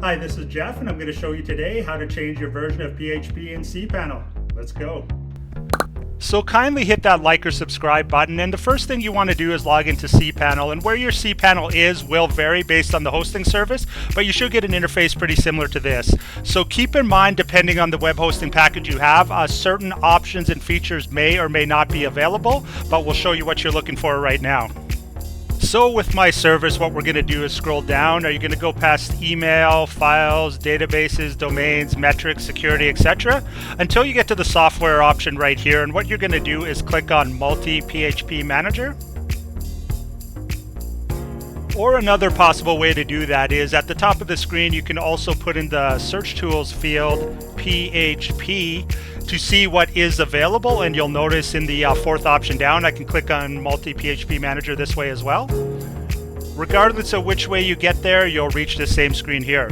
Hi, this is Jeff, and I'm going to show you today how to change your version of PHP in Cpanel. Let's go. So kindly hit that like or subscribe button, and the first thing you want to do is log into Cpanel, and where your Cpanel is will vary based on the hosting service, but you should get an interface pretty similar to this. So keep in mind, depending on the web hosting package you have, certain options and features may or may not be available, but we'll show you what you're looking for right now. So with my service, what we're going to do is scroll down. Are you going to go past email, files, databases, domains, metrics, security, etc. until you get to the software option right here. And what you're going to do is click on MultiPHP Manager. Or another possible way to do that is at the top of the screen, you can also put in the search tools field PHP to see what is available, and you'll notice in the fourth option down, I can click on MultiPHP Manager this way as well. Regardless of which way you get there, you'll reach the same screen here.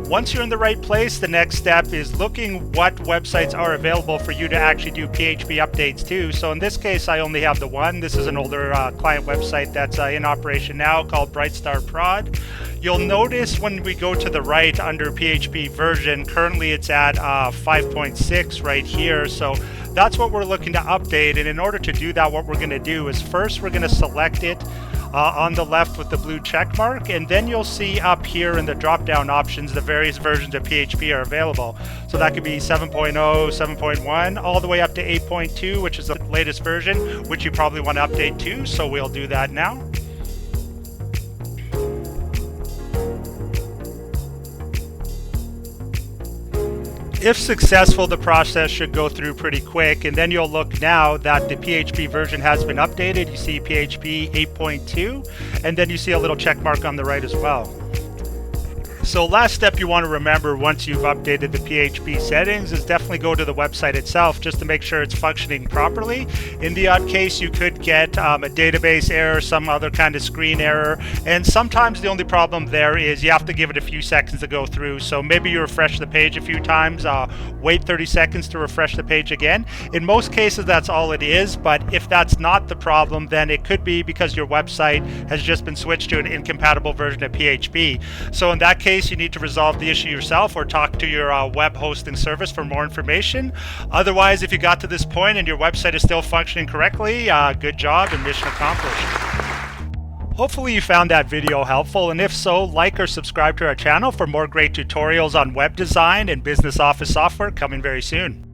Once you're in the right place, the next step is looking what websites are available for you to actually do PHP updates to. So in this case, I only have the one. This is an older client website that's in operation now called Brightstar Prod. You'll notice when we go to the right under PHP version, currently it's at 5.6 right here. So that's what we're looking to update. And in order to do that, what we're going to do is first we're going to select it on the left with the blue check mark, and then you'll see up here in the drop down options the various versions of PHP are available. So that could be 7.0, 7.1, all the way up to 8.2, which is the latest version, which you probably want to update to. So we'll do that now. If successful, the process should go through pretty quick, and then you'll look now that the PHP version has been updated. You see PHP 8.2, and then you see a little check mark on the right as well. So last step you want to remember once you've updated the PHP settings is definitely go to the website itself just to make sure it's functioning properly. In the odd case, you could get a database error, some other kind of screen error, and sometimes the only problem there is you have to give it a few seconds to go through. So maybe you refresh the page a few times, wait 30 seconds to refresh the page again. In most cases, that's all it is, but if that's not the problem, then it could be because your website has just been switched to an incompatible version of PHP. So in that case, you need to resolve the issue yourself or talk to your web hosting service for more information. Otherwise, if you got to this point and your website is still functioning correctly, good job and mission accomplished. Hopefully you found that video helpful, and if so, like or subscribe to our channel for more great tutorials on web design and business office software coming very soon.